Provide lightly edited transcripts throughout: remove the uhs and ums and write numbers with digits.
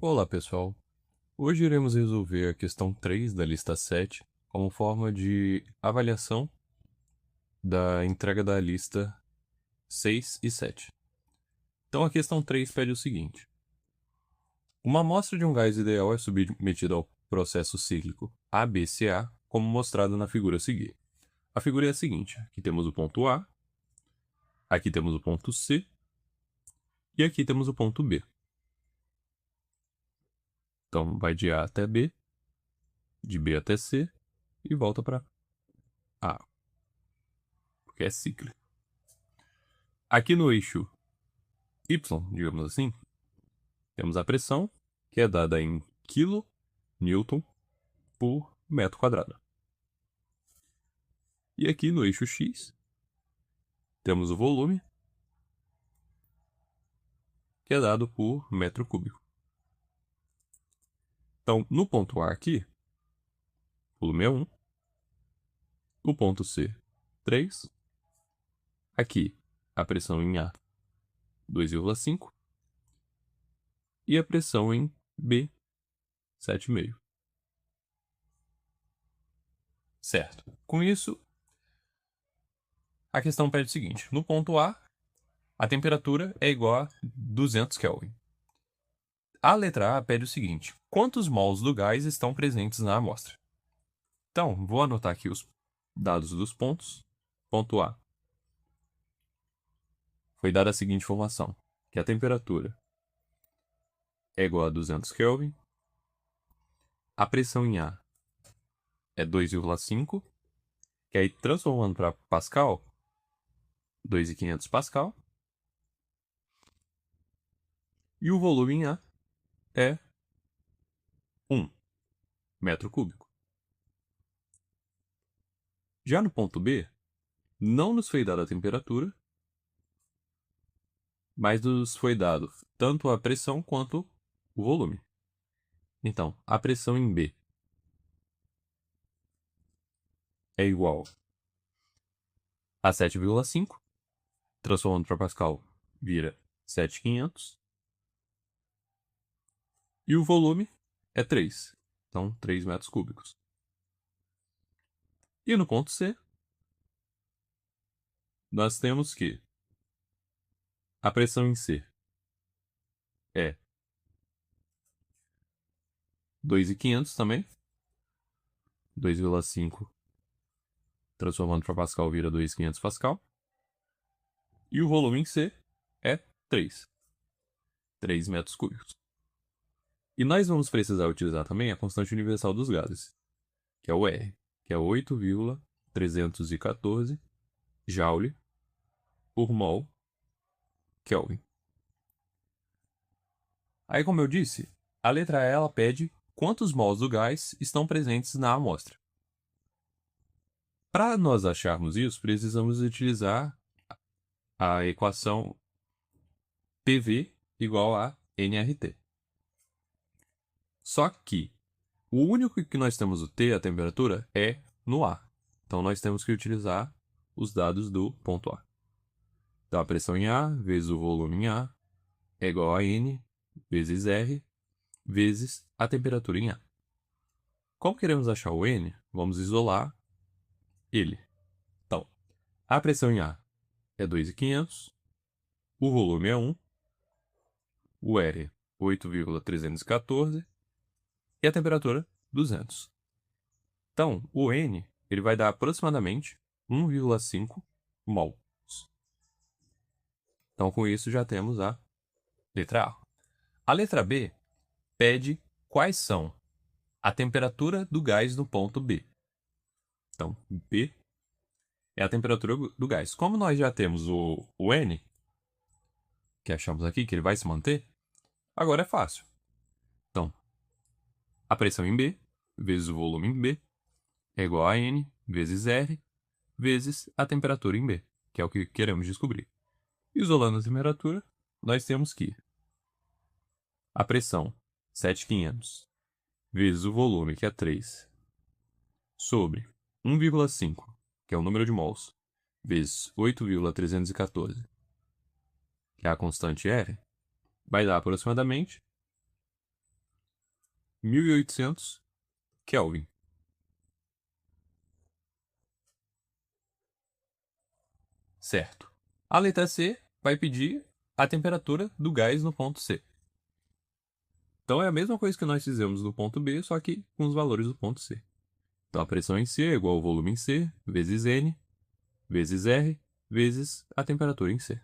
Olá, pessoal. Hoje iremos resolver a questão 3 da lista 7 como forma de avaliação da entrega da lista 6 e 7. Então, a questão 3 pede o seguinte: uma amostra de um gás ideal é submetida ao processo cíclico ABCA, como mostrado na figura a seguir. A figura é a seguinte: aqui temos o ponto A, aqui temos o ponto C e aqui temos o ponto B. Então, vai de A até B, de B até C e volta para A, porque é cíclico. Aqui no eixo Y, digamos assim, temos a pressão, que é dada em kN por metro quadrado. E aqui no eixo X, temos o volume, que é dado por metro cúbico. Então, no ponto A aqui, o volume é 1, o ponto C, 3, aqui a pressão em A, 2,5, e a pressão em B, 7,5. Certo. Com isso, a questão pede o seguinte: no ponto A temperatura é igual a 200 Kelvin. A letra A pede o seguinte: quantos mols do gás estão presentes na amostra? Então, vou anotar aqui os dados dos pontos. Ponto A. Foi dada a seguinte informação: que a temperatura é igual a 200 Kelvin. A pressão em A é 2,5, que aí transformando para Pascal, 2.500 Pascal. E o volume em A é 1 metro cúbico. Já no ponto B, não nos foi dada a temperatura, mas nos foi dado tanto a pressão quanto o volume. Então, a pressão em B é igual a 7,5, transformando para Pascal vira 7.500, e o volume é 3, então 3 metros cúbicos. E no ponto C, nós temos que a pressão em C é 2.500 também, 2,5 transformando para Pascal vira 2.500 Pascal, e o volume em C é 3 metros cúbicos. E nós vamos precisar utilizar também a constante universal dos gases, que é o R, que é 8,314 Joule por mol Kelvin. Aí, como eu disse, a letra E ela pede quantos mols do gás estão presentes na amostra. Para nós acharmos isso, precisamos utilizar a equação PV igual a nRT. Só que o único que nós temos o T, a temperatura, é no A. Então nós temos que utilizar os dados do ponto A. Então a pressão em A vezes o volume em A é igual a N vezes R vezes a temperatura em A. Como queremos achar o N, vamos isolar ele. Então, a pressão em A é 2.500, o volume é 1, o R 8,314 e a temperatura 200. Então, o N ele vai dar aproximadamente 1,5 mols. Então, com isso, já temos a letra A. A letra B pede quais são a temperatura do gás no ponto B. Então, B é a temperatura do gás. Como nós já temos o N, que achamos aqui, que ele vai se manter, agora é fácil. Então, a pressão em B vezes o volume em B é igual a N vezes R vezes a temperatura em B, que é o que queremos descobrir. Isolando a temperatura, nós temos que a pressão, 7.500, vezes o volume, que é 3, sobre 1,5, que é o número de mols, vezes 8,314, que é a constante R, vai dar aproximadamente 1800 Kelvin. Certo. A letra C vai pedir a temperatura do gás no ponto C. Então é a mesma coisa que nós fizemos no ponto B, só que com os valores do ponto C. Então a pressão em C é igual ao volume em C, vezes N, vezes R, vezes a temperatura em C.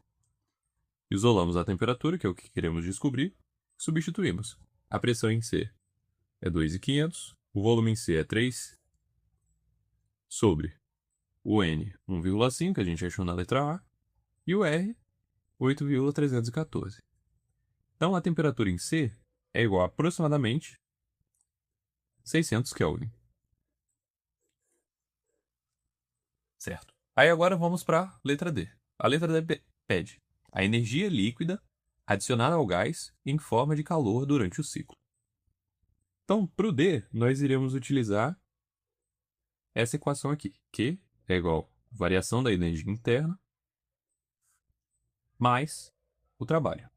Isolamos a temperatura, que é o que queremos descobrir, substituímos. A pressão em C é 2.500, o volume em C é 3, sobre o N, 1,5, que a gente achou na letra A, e o R, 8,314. Então a temperatura em C é igual a aproximadamente 600 Kelvin. Certo. Aí agora vamos para a letra D. A letra D pede a energia líquida adicionada ao gás em forma de calor durante o ciclo. Então, para o D, nós iremos utilizar essa equação aqui, Q é igual a variação da energia interna mais o trabalho.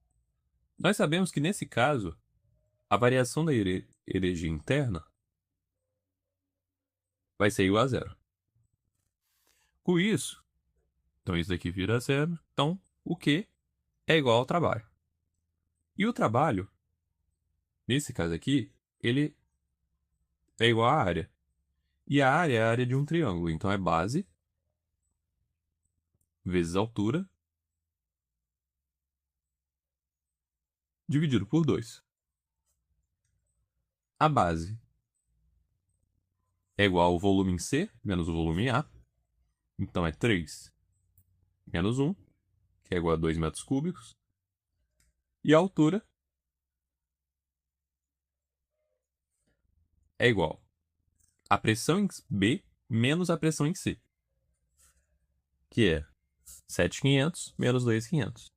Nós sabemos que, nesse caso, a variação da energia interna vai ser igual a zero. Com isso, então isso daqui vira zero, então o Q é igual ao trabalho. E o trabalho, nesse caso aqui, ele é igual à área. E a área é a área de um triângulo, então é base vezes altura dividido por 2. A base é igual ao volume em C menos o volume em A. Então é 3 menos 1, que é igual a 2 metros cúbicos. E a altura é igual a pressão em B menos a pressão em C, que é 7.500 menos 2.500,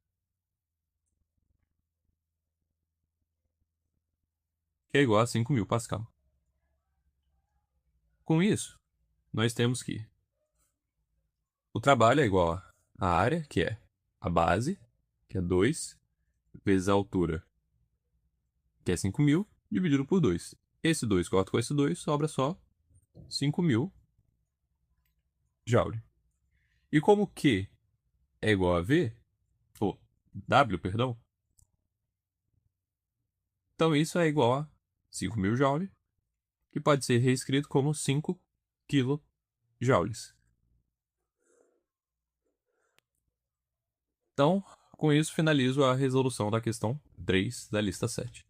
que é igual a 5.000 Pascal. Com isso, nós temos que o trabalho é igual à área, que é a base, que é 2, vezes a altura, que é 5.000, dividido por 2. Esse 2 corta com esse 2, sobra só 5.000 Joule. E como Q é igual a V, ou W, perdão, então isso é igual a 5.000 Joule, que pode ser reescrito como 5 kJ. Então, com isso finalizo a resolução da questão 3 da lista 7.